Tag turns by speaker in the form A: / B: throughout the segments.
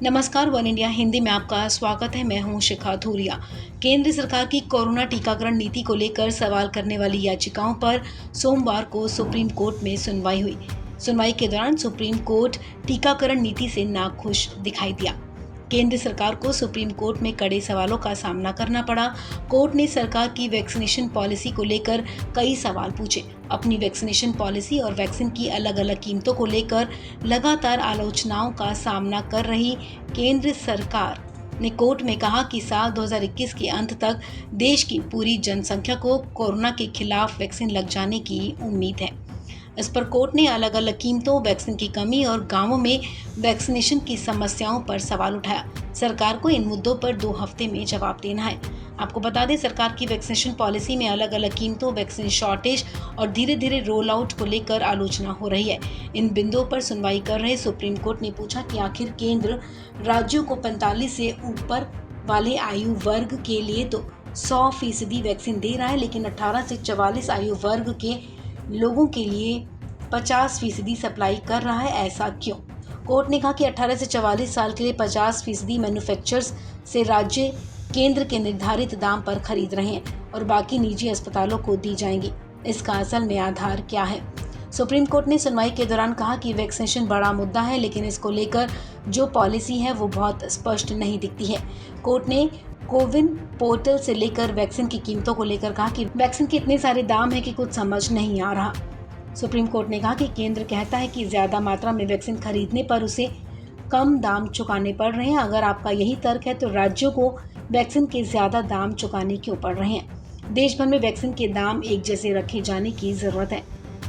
A: नमस्कार, one India Hindi में आपका स्वागत है। मैं हूं शिखा धूरिया। केंद्र सरकार की कोरोना टीकाकरण नीति को लेकर सवाल करने वाली याचिकाओं पर सोमवार को सुप्रीम कोर्ट में सुनवाई हुई। सुनवाई के दौरान सुप्रीम कोर्ट टीकाकरण नीति से नाखुश दिखाई दिया। केंद्र सरकार को सुप्रीम कोर्ट में कड़े सवालों का सामना करना पड़ा। कोर्ट ने सरकार की वैक्सीनेशन पॉलिसी को लेकर कई सवाल पूछे। अपनी वैक्सीनेशन पॉलिसी और वैक्सीन की अलग अलग कीमतों को लेकर लगातार आलोचनाओं का सामना कर रही केंद्र सरकार ने कोर्ट में कहा कि साल 2021 के अंत तक देश की पूरी जनसंख्या को कोरोना के खिलाफ वैक्सीन लग जाने की उम्मीद है। इस पर कोर्ट ने अलग अलग कीमतों, वैक्सीन की कमी और गांवों में वैक्सीनेशन की समस्याओं पर सवाल उठाया। सरकार को इन मुद्दों पर 2 हफ्ते में जवाब देना है। आपको बता दें, सरकार की वैक्सीनेशन पॉलिसी में अलग अलग कीमतों, वैक्सीन शॉर्टेज और धीरे धीरे रोल आउट को लेकर आलोचना हो रही है। इन बिंदुओं पर सुनवाई कर रहे सुप्रीम कोर्ट ने पूछा कि आखिर केंद्र राज्यों को 45 से ऊपर वाले आयु वर्ग के लिए तो 100% वैक्सीन दे रहा है, लेकिन 18 से 44 आयु वर्ग के लोगों के लिए 50% सप्लाई कर रहा है। ऐसा क्यों? कोर्ट ने कहा कि 18 से 44 साल के लिए 50% मैन्युफैक्चरर्स से राज्य केंद्र के निर्धारित दाम पर खरीद रहे हैं और बाकी निजी अस्पतालों को दी जाएंगी। इसका असल में आधार क्या है? सुप्रीम कोर्ट ने सुनवाई के दौरान कहा कि वैक्सीनेशन बड़ा मुद्दा है, लेकिन इसको लेकर जो पॉलिसी है वो बहुत स्पष्ट नहीं दिखती है। कोर्ट ने कोविन पोर्टल से लेकर वैक्सीन की कीमतों को लेकर कहा कि वैक्सीन के इतने सारे दाम है कि कुछ समझ नहीं आ रहा। सुप्रीम कोर्ट ने कहा कि केंद्र कहता है कि ज्यादा मात्रा में वैक्सीन खरीदने पर उसे कम दाम चुकाने पड़ रहे हैं। अगर आपका यही तर्क है तो राज्यों को वैक्सीन के ज्यादा दाम चुकाने क्यों पड़ रहे हैं? देश भर में वैक्सीन के दाम एक जैसे रखे जाने की जरूरत है।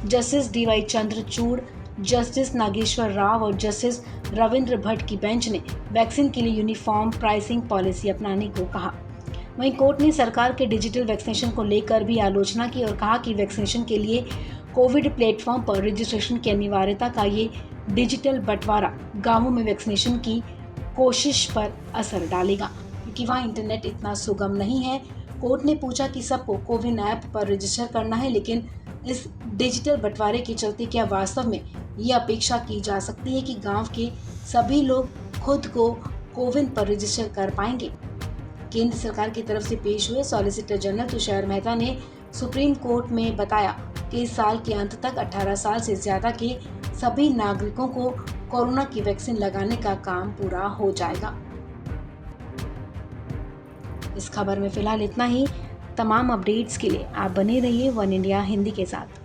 A: Justice DY Chandrachud, justice Nageshwar Rao और जस्टिस रविंद्र भट्ट की बेंच ने वैक्सीन के लिए यूनिफॉर्म प्राइसिंग पॉलिसी अपनाने को कहा। वहीं कोर्ट ने सरकार के डिजिटल वैक्सीनेशन को लेकर भी आलोचना की और कहा कि वैक्सीनेशन के लिए कोविड प्लेटफॉर्म पर रजिस्ट्रेशन की अनिवार्यता का ये डिजिटल बंटवारा गांवों में वैक्सीनेशन की कोशिश पर असर डालेगा, क्योंकि वहां इंटरनेट इतना सुगम नहीं है। कोर्ट ने पूछा कि सबको कोविन ऐप पर रजिस्टर करना है, लेकिन इस डिजिटल बंटवारे के चलते क्या वास्तव में ये अपेक्षा की जा सकती है कि गांव के सभी लोग खुद को कोविन पर रजिस्टर कर पाएंगे? केंद्र सरकार की तरफ से पेश हुए सॉलिसिटर जनरल तुषार मेहता ने सुप्रीम कोर्ट में बताया कि इस साल के अंत तक 18 साल से ज्यादा के सभी नागरिकों को कोरोना की वैक्सीन लगाने का काम पूरा हो जाएगा। इस खबर में फिलहाल इतना ही। तमाम अपडेट्स के लिए आप बने रहिए वन इंडिया हिंदी के साथ।